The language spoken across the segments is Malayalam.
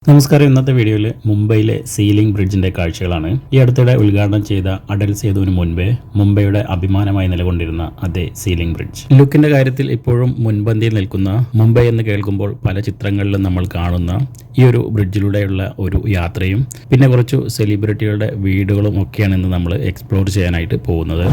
നമസ്കാരം. ഇന്നത്തെ വീഡിയോയിൽ മുംബൈയിലെ സീലിംഗ് ബ്രിഡ്ജിന്റെ കാഴ്ചകളാണ്. ഈ അടുത്തിടെ ഉദ്ഘാടനം ചെയ്ത അടൽ സേതുവിന് മുൻപേ മുംബൈയുടെ അഭിമാനമായി നിലകൊണ്ടിരുന്ന അതേ സീലിംഗ് ബ്രിഡ്ജ്. ലുക്കിന്റെ കാര്യത്തിൽ ഇപ്പോഴും മുൻപന്തിയിൽ നിൽക്കുന്ന മുംബൈ എന്ന് കേൾക്കുമ്പോൾ പല ചിത്രങ്ങളിലും നമ്മൾ കാണുന്ന ഈ ഒരു ബ്രിഡ്ജിലൂടെയുള്ള ഒരു യാത്രയും പിന്നെ കുറച്ചു സെലിബ്രിറ്റികളുടെ വീടുകളും ഒക്കെയാണ് ഇന്ന് നമ്മൾ എക്സ്പ്ലോർ ചെയ്യാനായിട്ട് പോകുന്നത്.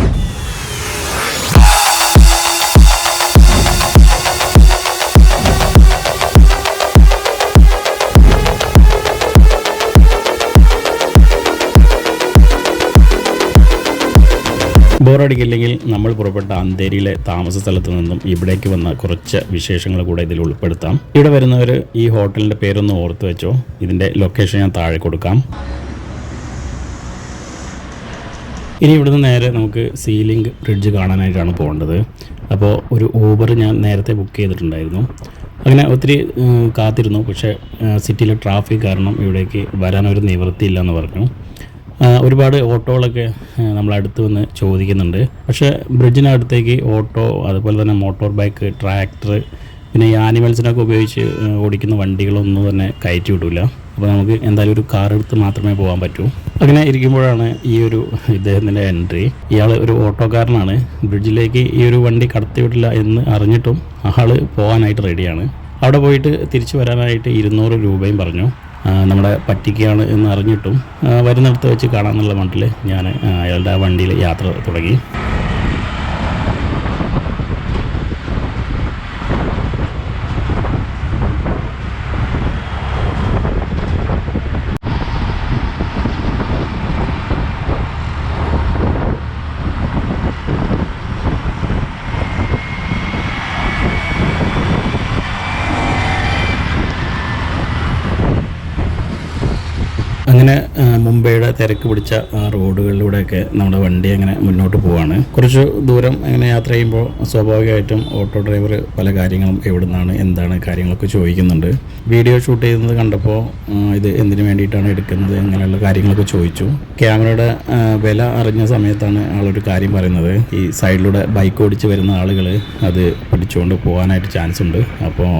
ബോറടിക്കില്ലെങ്കിൽ നമ്മൾ പുറപ്പെട്ട അന്തേരിയിലെ താമസ സ്ഥലത്ത് നിന്നും ഇവിടേക്ക് വന്ന കുറച്ച് വിശേഷങ്ങൾ കൂടെ ഇതിൽ ഉൾപ്പെടുത്താം. ഇവിടെ വരുന്നവർ ഈ ഹോട്ടലിൻ്റെ പേരൊന്ന് ഓർത്ത് വെച്ചോ. ഇതിൻ്റെ ലൊക്കേഷൻ ഞാൻ താഴെ കൊടുക്കാം. ഇനി ഇവിടുന്ന് നേരെ നമുക്ക് സീലിംഗ് ബ്രിഡ്ജ് കാണാനായിട്ടാണ് പോകേണ്ടത്. അപ്പോൾ ഒരു ഊബർ ഞാൻ നേരത്തെ ബുക്ക് ചെയ്തിട്ടുണ്ടായിരുന്നു. അങ്ങനെ ഒത്തിരി കാത്തിരുന്നു. പക്ഷേ സിറ്റിയിലെ ട്രാഫിക് കാരണം ഇവിടേക്ക് വരാനൊരു നിവൃത്തിയില്ല എന്ന് പറഞ്ഞു. ഒരുപാട് ഓട്ടോകളൊക്കെ നമ്മളടുത്ത് വന്ന് ചോദിക്കുന്നുണ്ട്. പക്ഷേ ബ്രിഡ്ജിനടുത്തേക്ക് ഓട്ടോ, അതുപോലെ തന്നെ മോട്ടോർ ബൈക്ക്, ട്രാക്ടർ, പിന്നെ ഈ ആനിമൽസിനൊക്കെ ഉപയോഗിച്ച് ഓടിക്കുന്ന വണ്ടികളൊന്നും തന്നെ കയറ്റി വിടില്ല. അപ്പോൾ നമുക്ക് എന്തായാലും ഒരു കാർ എടുത്ത് മാത്രമേ പോകാൻ പറ്റൂ. അങ്ങനെ ഇരിക്കുമ്പോഴാണ് ഈ ഒരു ഇദ്ദേഹത്തിൻ്റെ എൻട്രി. ഇയാൾ ഒരു ഓട്ടോക്കാരനാണ്. ബ്രിഡ്ജിലേക്ക് ഈ ഒരു വണ്ടി കടത്തിവിടില്ല എന്ന് അറിഞ്ഞിട്ടും ആൾ പോകാനായിട്ട് റെഡിയാണ്. അവിടെ പോയിട്ട് തിരിച്ചു വരാനായിട്ട് 200 രൂപയും പറഞ്ഞു. നമ്മളെ പറ്റിക്കുകയാണ് എന്ന് അറിഞ്ഞിട്ടും വരുന്നിടത്ത് വെച്ച് കാണാമെന്നുള്ള മട്ടിൽ ഞാൻ അയാളുടെ ആ വണ്ടിയിൽ യാത്ര തുടങ്ങി. അങ്ങനെ മുംബൈയുടെ തിരക്ക് പിടിച്ച റോഡുകളിലൂടെയൊക്കെ നമ്മുടെ വണ്ടി അങ്ങനെ മുന്നോട്ട് പോവാണ്. കുറച്ച് ദൂരം അങ്ങനെ യാത്ര ചെയ്യുമ്പോൾ സ്വാഭാവികമായിട്ടും ഓട്ടോ ഡ്രൈവർ പല കാര്യങ്ങളും എവിടുന്നാണ് എന്താണ് കാര്യങ്ങളൊക്കെ ചോദിക്കുന്നുണ്ട്. വീഡിയോ ഷൂട്ട് ചെയ്യുന്നത് കണ്ടപ്പോൾ ഇത് എന്തിനു വേണ്ടിയിട്ടാണ് എടുക്കുന്നത് അങ്ങനെയുള്ള കാര്യങ്ങളൊക്കെ ചോദിച്ചു. ക്യാമറയുടെ വില അറിഞ്ഞ സമയത്താണ് ആളൊരു കാര്യം പറയുന്നത്. ഈ സൈഡിലൂടെ ബൈക്ക് ഓടിച്ച് വരുന്ന ആളുകൾ അത് പിടിച്ചുകൊണ്ട് പോകാനായിട്ട് ചാൻസ് ഉണ്ട്. അപ്പോൾ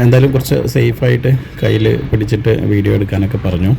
എന്തായാലും കുറച്ച് സേഫായിട്ട് കയ്യിൽ പിടിച്ചിട്ട് വീഡിയോ എടുക്കാനൊക്കെ പറഞ്ഞു.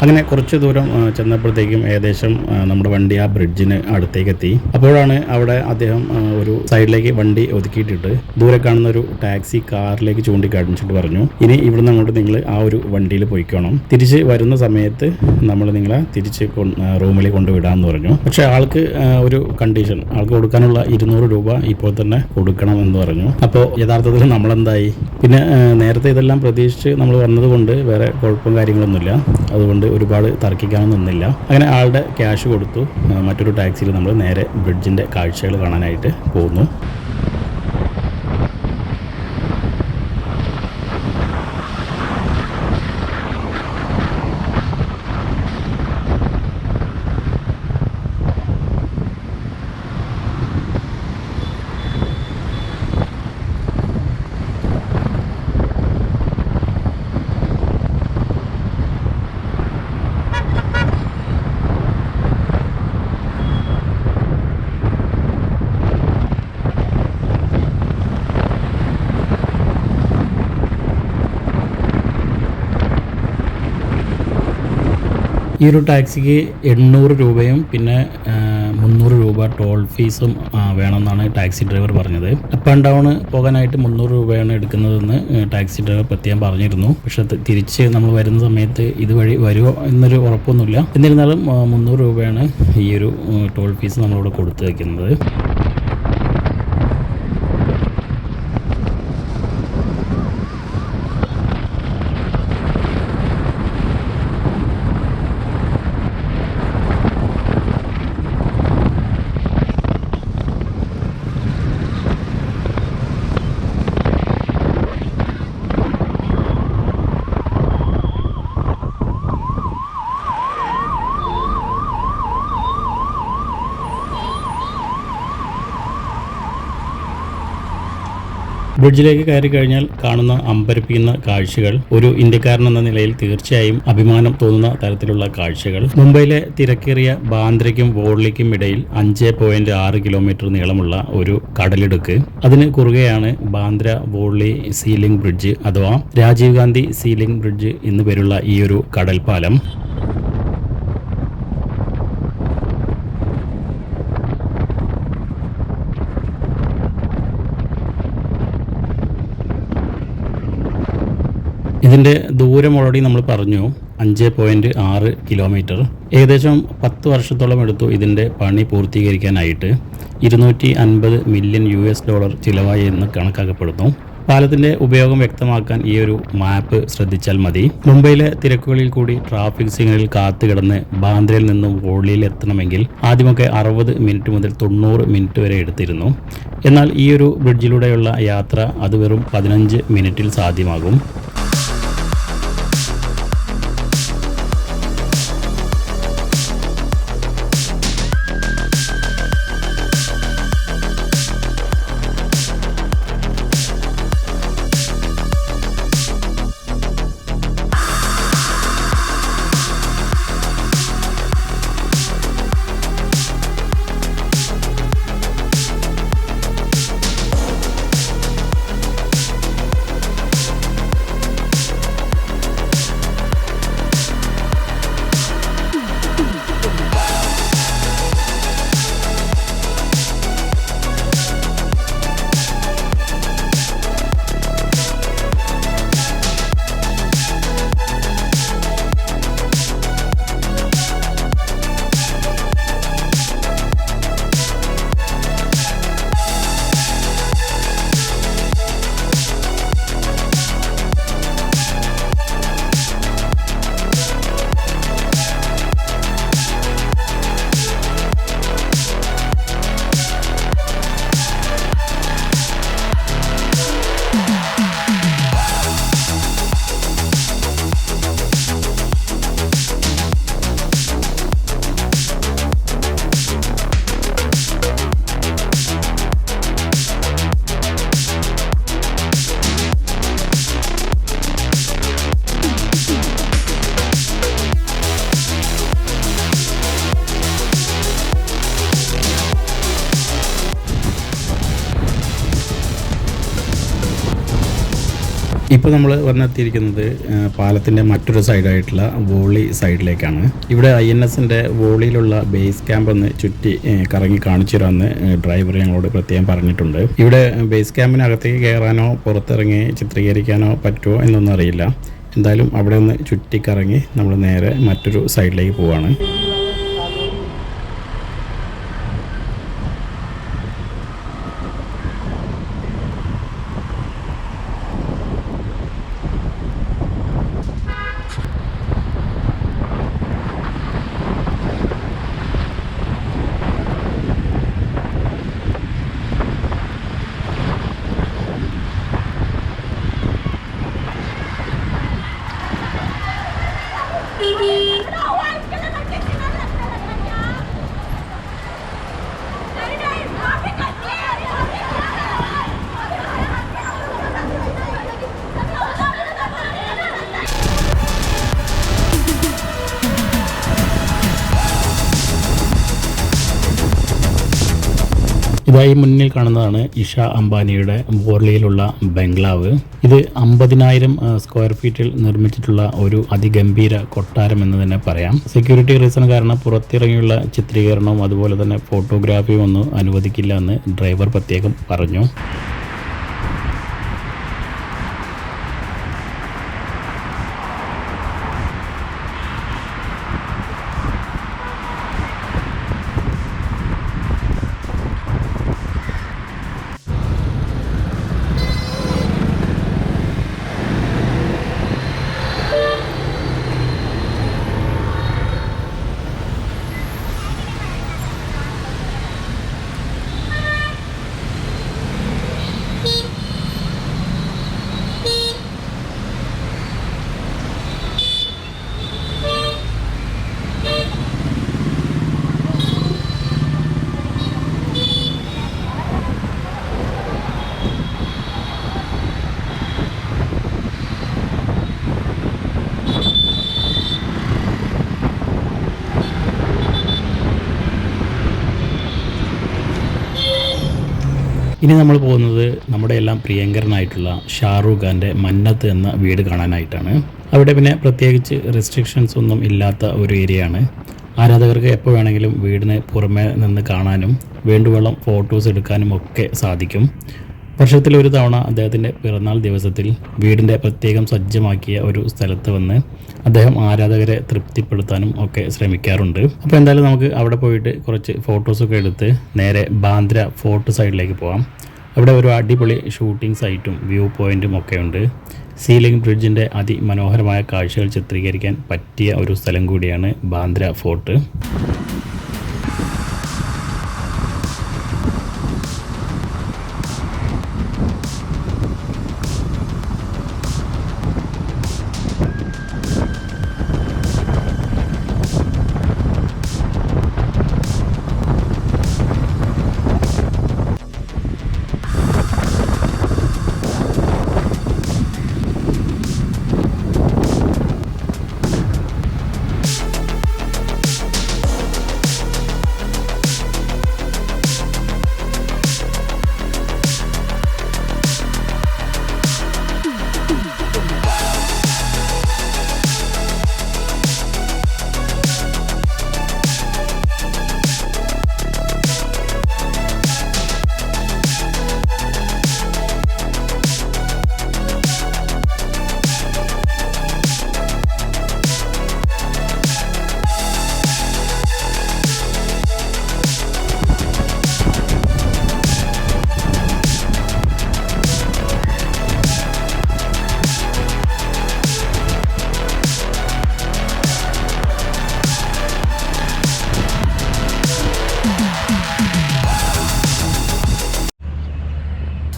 അങ്ങനെ കുറച്ച് ദൂരം ചെന്നപ്പോഴത്തേക്കും ഏകദേശം നമ്മുടെ വണ്ടി ആ ബ്രിഡ്ജിന് അടുത്തേക്ക് എത്തി. അപ്പോഴാണ് അവിടെ അദ്ദേഹം ഒരു സൈഡിലേക്ക് വണ്ടി ഒതുക്കിയിട്ടിട്ട് ദൂരെ കാണുന്ന ഒരു ടാക്സി കാറിലേക്ക് ചൂണ്ടിക്കാണിച്ചിട്ട് പറഞ്ഞു, ഇനി ഇവിടുന്ന് അങ്ങോട്ട് നിങ്ങൾ ആ ഒരു വണ്ടിയിൽ പോയിക്കോണം, തിരിച്ച് വരുന്ന സമയത്ത് നമ്മൾ നിങ്ങളെ തിരിച്ച് റൂമിൽ കൊണ്ടുവിടാമെന്ന് പറഞ്ഞു. പക്ഷെ ആൾക്ക് ഒരു കണ്ടീഷൻ, ആൾക്ക് കൊടുക്കാനുള്ള 200 രൂപ ഇപ്പോൾ തന്നെ കൊടുക്കണം എന്ന് പറഞ്ഞു. അപ്പോൾ യഥാർത്ഥത്തിൽ നമ്മളെന്തായി, പിന്നെ നേരത്തെ ഇതെല്ലാം പ്രതീക്ഷിച്ച് നമ്മൾ വന്നതുകൊണ്ട് വേറെ കുഴപ്പം കാര്യങ്ങളൊന്നുമില്ല, അതുകൊണ്ട് ഒരുപാട് തർക്കിക്കാനൊന്നും നിന്നില്ല. അങ്ങനെ ആളുടെ ക്യാഷ് കൊടുത്തു. മറ്റൊരു ടാക്സിയിൽ നമ്മൾ നേരെ ബ്രിഡ്ജിൻ്റെ കാഴ്ചകൾ കാണാനായിട്ട് പോകുന്നു. ഈ ഒരു ടാക്സിക്ക് 800 രൂപയും പിന്നെ 300 രൂപ ടോൾ ഫീസും വേണമെന്നാണ് ടാക്സി ഡ്രൈവർ പറഞ്ഞത്. അപ്പ് ആൻഡ് ഡൗൺ പോകാനായിട്ട് 300 രൂപയാണ് എടുക്കുന്നതെന്ന് ടാക്സി ഡ്രൈവർ പ്രത്യേകം പറഞ്ഞിരുന്നു. പക്ഷെ തിരിച്ച് നമ്മൾ വരുന്ന സമയത്ത് ഇതുവഴി വരുമോ എന്നൊരു ഉറപ്പൊന്നുമില്ല. എന്നിരുന്നാലും 300 രൂപയാണ് ഈ ഒരു ടോൾ ഫീസ് നമ്മളിവിടെ കൊടുത്തു വയ്ക്കുന്നത്. ബ്രിഡ്ജിലേക്ക് കയറി കഴിഞ്ഞാൽ കാണുന്ന അമ്പരപ്പിക്കുന്ന കാഴ്ചകൾ ഒരു ഇന്ത്യക്കാരൻ എന്ന നിലയിൽ തീർച്ചയായും അഭിമാനം തോന്നുന്ന തരത്തിലുള്ള കാഴ്ചകൾ. മുംബൈയിലെ തിരക്കേറിയ ബാന്ദ്രയ്ക്കും വോർലിക്കും ഇടയിൽ 5.6 കിലോമീറ്റർ നീളമുള്ള ഒരു കടലിടുക്ക്. അതിന് കുറുകെയാണ് ബാന്ദ്ര വോർലി സീലിംഗ് ബ്രിഡ്ജ് അഥവാ രാജീവ് ഗാന്ധി സീലിംഗ് ബ്രിഡ്ജ് എന്നു പേരുള്ള ഈ ഒരു കടൽപ്പാലം. ഇതിൻ്റെ ദൂരം ഓൾറെഡി നമ്മൾ പറഞ്ഞു, 5.6 കിലോമീറ്റർ. ഏകദേശം 10 വർഷത്തോളം എടുത്തു ഇതിൻ്റെ പണി പൂർത്തീകരിക്കാനായിട്ട്. $250 മില്യൺ ചിലവായി എന്ന് കണക്കാക്കപ്പെടുന്നു. പാലത്തിൻ്റെ ഉപയോഗം വ്യക്തമാക്കാൻ ഈ ഒരു മാപ്പ് ശ്രദ്ധിച്ചാൽ മതി. മുംബൈയിലെ തിരക്കുകളിൽ കൂടി ട്രാഫിക് സിഗ്നലിൽ കാത്തുകിടന്ന് ബാന്ദ്രയിൽ നിന്നും വോർലിയിൽ എത്തണമെങ്കിൽ ആദ്യമൊക്കെ 60 മിനിറ്റ് മുതൽ 90 മിനിറ്റ് വരെ എടുത്തിരുന്നു. എന്നാൽ ഈ ഒരു ബ്രിഡ്ജിലൂടെയുള്ള യാത്ര അത് വെറും 15 മിനിറ്റിൽ സാധ്യമാകും. ഇപ്പോൾ നമ്മൾ വന്നെത്തിയിരിക്കുന്നത് പാലത്തിൻ്റെ മറ്റൊരു സൈഡായിട്ടുള്ള വോളി സൈഡിലേക്കാണ്. ഇവിടെ INSൻ്റെ വോളിയിലുള്ള ബേസ് ക്യാമ്പ് ഒന്ന് ചുറ്റി കറങ്ങി കാണിച്ചു തരാമെന്ന് ഡ്രൈവർ ഞങ്ങളോട് പ്രത്യേകം പറഞ്ഞിട്ടുണ്ട്. ഇവിടെ ബേസ് ക്യാമ്പിനകത്തേക്ക് കയറാനോ പുറത്തിറങ്ങി ചിത്രീകരിക്കാനോ പറ്റുമോ എന്നൊന്നും അറിയില്ല. എന്തായാലും അവിടെ ഒന്ന് ചുറ്റിക്കറങ്ങി നമ്മൾ നേരെ മറ്റൊരു സൈഡിലേക്ക് പോവുകയാണ്. ഇതായി മുന്നിൽ കാണുന്നതാണ് ഇഷ അംബാനിയുടെ ബോർലിയിലുള്ള ബംഗ്ലാവ്. ഇത് 50,000 സ്ക്വയർ ഫീറ്റിൽ നിർമ്മിച്ചിട്ടുള്ള ഒരു അതിഗംഭീര കൊട്ടാരം എന്ന് തന്നെ പറയാം. സെക്യൂരിറ്റി റീസൺ കാരണം പുറത്തിറങ്ങിയുള്ള ചിത്രീകരണവും അതുപോലെ തന്നെ ഫോട്ടോഗ്രാഫിയും ഒന്നും അനുവദിക്കില്ല എന്ന് ഡ്രൈവർ പ്രത്യേകം പറഞ്ഞു. ഇനി നമ്മൾ പോകുന്നത് നമ്മുടെ എല്ലാം പ്രിയങ്കരനായിട്ടുള്ള ഷാറൂഖ് ഖാൻ്റെ മന്നത്ത് എന്ന വീട് കാണാനായിട്ടാണ്. അവിടെ പിന്നെ പ്രത്യേകിച്ച് റെസ്ട്രിക്ഷൻസ് ഒന്നും ഇല്ലാത്ത ഒരു ഏരിയയാണ്. ആരാധകർക്ക് എപ്പോൾ വേണമെങ്കിലും വീടിന് പുറമെ നിന്ന് കാണാനും വേണ്ടുവോളം ഫോട്ടോസ് എടുക്കാനും ഒക്കെ സാധിക്കും. വർഷത്തിലൊരു തവണ അദ്ദേഹത്തിൻ്റെ പിറന്നാൾ ദിവസത്തിൽ വീടിൻ്റെ പ്രത്യേകം സജ്ജമാക്കിയ ഒരു സ്ഥലത്ത് വന്ന് അദ്ദേഹം ആരാധകരെ തൃപ്തിപ്പെടുത്താനും ഒക്കെ ശ്രമിക്കാറുണ്ട്. അപ്പോൾ എന്തായാലും നമുക്ക് അവിടെ പോയിട്ട് കുറച്ച് ഫോട്ടോസൊക്കെ എടുത്ത് നേരെ ബാന്ദ്ര ഫോർട്ട് സൈഡിലേക്ക് പോകാം. അവിടെ ഒരു അടിപൊളി ഷൂട്ടിംഗ് സൈറ്റും വ്യൂ പോയിൻറ്റും ഒക്കെ ഉണ്ട്. സീലിംഗ് ബ്രിഡ്ജിൻ്റെ അതിമനോഹരമായ കാഴ്ചകൾ ചിത്രീകരിക്കാൻ പറ്റിയ ഒരു സ്ഥലം കൂടിയാണ് ബാന്ദ്ര ഫോർട്ട്.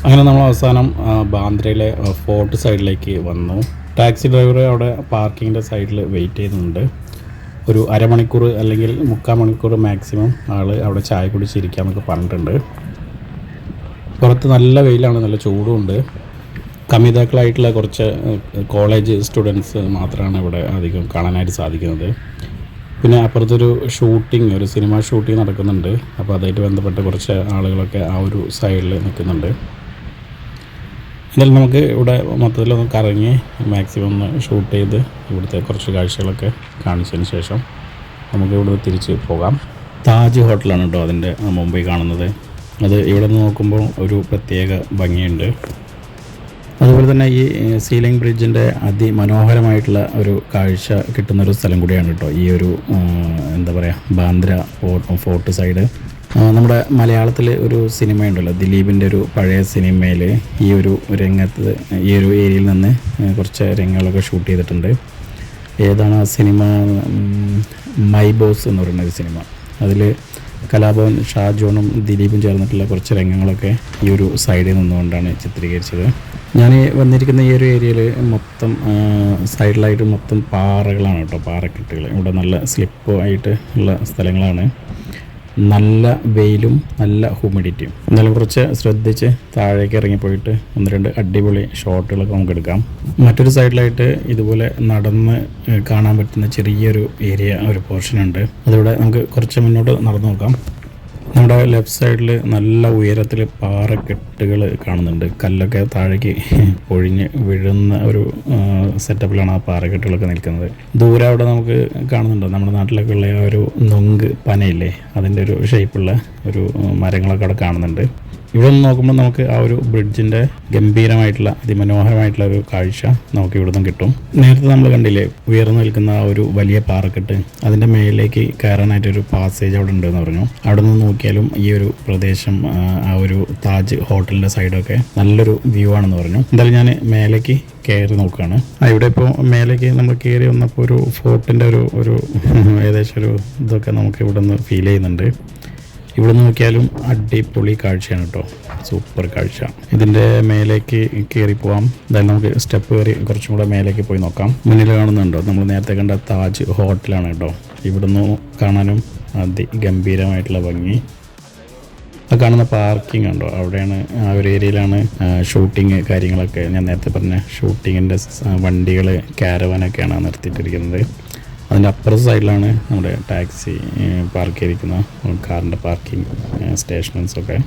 അങ്ങനെ നമ്മൾ അവസാനം ബാന്ദ്രയിലെ ഫോർട്ട് സൈഡിലേക്ക് വന്നു. ടാക്സി ഡ്രൈവർ അവിടെ പാർക്കിങ്ങിൻ്റെ സൈഡിൽ വെയിറ്റ് ചെയ്യുന്നുണ്ട്. ഒരു അരമണിക്കൂർ അല്ലെങ്കിൽ 3/4 മണിക്കൂർ മാക്സിമം ആൾ അവിടെ ചായ കുടിച്ചിരിക്കാമെന്നൊക്കെ പറഞ്ഞിട്ടുണ്ട്. പുറത്ത് നല്ല വെയിലാണ്, നല്ല ചൂടുമുണ്ട്. കമിതാക്കളായിട്ടുള്ള കുറച്ച് കോളേജ് സ്റ്റുഡൻസ് മാത്രമാണ് ഇവിടെ അധികം കാണാനായിട്ട് സാധിക്കുന്നത്. പിന്നെ അപ്പുറത്തൊരു ഷൂട്ടിംഗ്, ഒരു സിനിമ ഷൂട്ടിംഗ് നടക്കുന്നുണ്ട്. അപ്പോൾ അതുമായിട്ട് ബന്ധപ്പെട്ട് കുറച്ച് ആളുകളൊക്കെ ആ ഒരു സൈഡിൽ നിൽക്കുന്നുണ്ട്. എന്നാലും നമുക്ക് ഇവിടെ മൊത്തത്തിലൊന്ന് കറങ്ങി മാക്സിമം ഒന്ന് ഷൂട്ട് ചെയ്ത് ഇവിടുത്തെ കുറച്ച് കാഴ്ചകളൊക്കെ കാണിച്ചതിന് ശേഷം നമുക്ക് ഇവിടെ തിരിച്ച് പോകാം. താജ് ഹോട്ടലാണ് കേട്ടോ അതിൻ്റെ മുമ്പിൽ കാണുന്നത്. അത് ഇവിടെ നിന്ന് നോക്കുമ്പോൾ ഒരു പ്രത്യേക ഭംഗിയുണ്ട്. അതുപോലെ തന്നെ ഈ സീലിംഗ് ബ്രിഡ്ജിൻ്റെ അതിമനോഹരമായിട്ടുള്ള ഒരു കാഴ്ച കിട്ടുന്നൊരു സ്ഥലം കൂടിയാണ് കേട്ടോ ഈ ഒരു എന്താ പറയുക ബാന്ദ്ര ഫോർട്ട് സൈഡ്. നമ്മുടെ മലയാളത്തിൽ ഒരു സിനിമയുണ്ടല്ലോ, ദിലീപിൻ്റെ ഒരു പഴയ സിനിമയിൽ ഈ ഒരു രംഗത്ത്, ഈ ഒരു ഏരിയയിൽ നിന്ന് കുറച്ച് രംഗങ്ങളൊക്കെ ഷൂട്ട് ചെയ്തിട്ടുണ്ട്. ഏതാണ് ആ സിനിമ? മൈ ബോസ് എന്ന് പറയുന്ന ഒരു സിനിമ. അതിൽ കലാഭവൻ ഷാജോണും ദിലീപും ചേർന്നിട്ടുള്ള കുറച്ച് രംഗങ്ങളൊക്കെ ഈ ഒരു സൈഡിൽ നിന്നുകൊണ്ടാണ് ചിത്രീകരിച്ചത്. ഞാൻ വന്നിരിക്കുന്ന ഈ ഒരു ഏരിയയിൽ മൊത്തം സൈഡിലായിട്ട് മൊത്തം പാറകളാണ് കേട്ടോ, പാറക്കെട്ടുകൾ. ഇവിടെ നല്ല സ്ലിപ്പ് ആയിട്ട് ഉള്ള സ്ഥലങ്ങളാണ്. നല്ല വെയിലും നല്ല ഹ്യൂമിഡിറ്റിയും. എന്നാലും കുറച്ച് ശ്രദ്ധിച്ച് താഴേക്ക് ഇറങ്ങിപ്പോയിട്ട് 1-2 അടിപൊളി ഷോട്ടുകളൊക്കെ നമുക്ക് എടുക്കാം. മറ്റൊരു സൈഡിലായിട്ട് ഇതുപോലെ നടന്ന് കാണാൻ പറ്റുന്ന ചെറിയൊരു ഏരിയ, ഒരു പോർഷനുണ്ട്. അതിലൂടെ നമുക്ക് കുറച്ച് മുന്നോട്ട് നടന്നു നോക്കാം. നമ്മുടെ ലെഫ്റ്റ് സൈഡിൽ നല്ല ഉയരത്തിൽ പാറക്കെട്ടുകൾ കാണുന്നുണ്ട്. കല്ലൊക്കെ താഴേക്ക് ഒഴിഞ്ഞ് വീഴുന്ന ഒരു സെറ്റപ്പിലാണ് ആ പാറക്കെട്ടുകളൊക്കെ നിൽക്കുന്നത്. ദൂരെ അവിടെ നമുക്ക് കാണുന്നുണ്ടോ നമ്മുടെ നാട്ടിലൊക്കെ ഉള്ള ആ ഒരു നൊങ്ക് പനയില്ലേ, അതിൻ്റെ ഒരു ഷേപ്പുള്ള ഒരു മരങ്ങളൊക്കെ അവിടെ കാണുന്നുണ്ട്. ഇവിടെ നിന്ന് നോക്കുമ്പോൾ നമുക്ക് ആ ഒരു ബ്രിഡ്ജിൻ്റെ ഗംഭീരമായിട്ടുള്ള അതിമനോഹരമായിട്ടുള്ള ഒരു കാഴ്ച നമുക്ക് ഇവിടെ നിന്ന് കിട്ടും. നേരത്തെ നമ്മൾ കണ്ടില്ലേ ഉയർന്നു നിൽക്കുന്ന ആ ഒരു വലിയ പാറക്കെട്ട്, അതിൻ്റെ മേലേക്ക് കയറാനായിട്ടൊരു പാസേജ് അവിടെ ഉണ്ടെന്ന് പറഞ്ഞു. അവിടെ നിന്ന് നോക്കിയാലും ഈ ഒരു പ്രദേശം ആ ഒരു താജ് ഹോട്ടലിൻ്റെ സൈഡൊക്കെ നല്ലൊരു വ്യൂ ആണെന്ന് പറഞ്ഞു. എന്തായാലും ഞാൻ മേലേക്ക് കയറി നോക്കുകയാണ്. ഇവിടെ ഇപ്പോൾ മേലേക്ക് നമ്മൾ കയറി വന്നപ്പോൾ ഒരു ഫോർട്ടിൻ്റെ ഒരു ഏകദേശം ഒരു ഇതൊക്കെ നമുക്ക് ഇവിടെ നിന്ന് ഫീൽ ചെയ്യുന്നുണ്ട്. ഇവിടെ നോക്കിയാലും അടിപൊളി കാഴ്ചയാണ് കേട്ടോ, സൂപ്പർ കാഴ്ച. ഇതിൻ്റെ മേലേക്ക് കയറി പോവാം. എന്തായാലും നമുക്ക് സ്റ്റെപ്പ് കയറി കുറച്ചും കൂടെ മേലേക്ക് പോയി നോക്കാം. മുന്നിൽ കാണുന്നുണ്ടോ നമ്മൾ നേരത്തെ കണ്ട താജ് ഹോട്ടലാണ് കേട്ടോ. ഇവിടുന്ന് കാണാനും അതിഗംഭീരമായിട്ടുള്ള ഭംഗി. ആ കാണുന്ന പാർക്കിംഗ് ഉണ്ടോ, അവിടെയാണ് ആ ഒരു ഏരിയയിലാണ് ഷൂട്ടിങ് കാര്യങ്ങളൊക്കെ ഞാൻ നേരത്തെ പറഞ്ഞ ഷൂട്ടിങ്ങിൻ്റെ വണ്ടികൾ കാരവാനൊക്കെയാണ് നിർത്തിയിട്ടിരിക്കുന്നത്. അതിൻ്റെ അപ്പുറത്തെ സൈഡിലാണ് നമ്മുടെ ടാക്സി പാർക്ക് ചെയ്തിരിക്കുന്ന കാറിൻ്റെ പാർക്കിംഗ് സ്റ്റേഷൻസൊക്കെ.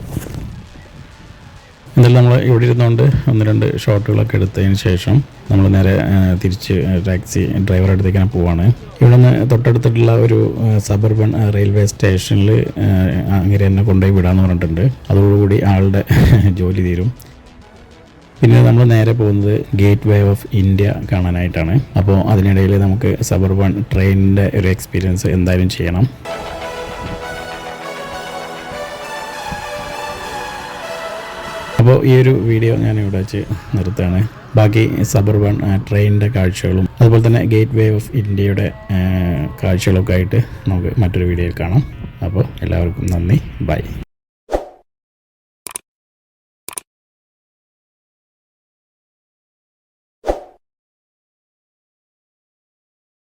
എന്തായാലും നമ്മൾ ഇവിടെ ഇരുന്നുകൊണ്ട് 1-2 ഷോട്ടുകളൊക്കെ എടുത്തതിന് ശേഷം നമ്മൾ നേരെ തിരിച്ച് ടാക്സി ഡ്രൈവറുടെ അടുത്തേക്കാണ് പോവാണ്. ഇവിടെ നിന്ന് തൊട്ടടുത്തിട്ടുള്ള ഒരു സബർബൻ റെയിൽവേ സ്റ്റേഷനിൽ അങ്ങനെ എന്നെ കൊണ്ടുപോയി വിടാമെന്ന് പറഞ്ഞിട്ടുണ്ട്. അതോടുകൂടി ആളുടെ ജോലി തീരും. പിന്നെ നമ്മൾ നേരെ പോകുന്നത് ഗേറ്റ് വേ ഓഫ് ഇന്ത്യ കാണാനായിട്ടാണ്. അപ്പോൾ അതിനിടയിൽ നമുക്ക് സബർബൻ ട്രെയിനിൻ്റെ ഒരു എക്സ്പീരിയൻസ് എന്തായാലും ചെയ്യണം. അപ്പോൾ ഈ ഒരു വീഡിയോ ഞാൻ ഇവിടെ വെച്ച് നിർത്തുകയാണ്. ബാക്കി സബർബൻ ട്രെയിനിൻ്റെ കാഴ്ചകളും അതുപോലെ തന്നെ ഗേറ്റ് വേ ഓഫ് ഇന്ത്യയുടെ കാഴ്ചകളൊക്കെ ആയിട്ട് നമുക്ക് മറ്റൊരു വീഡിയോയിൽ കാണാം. അപ്പോൾ എല്ലാവർക്കും നന്ദി, ബൈ.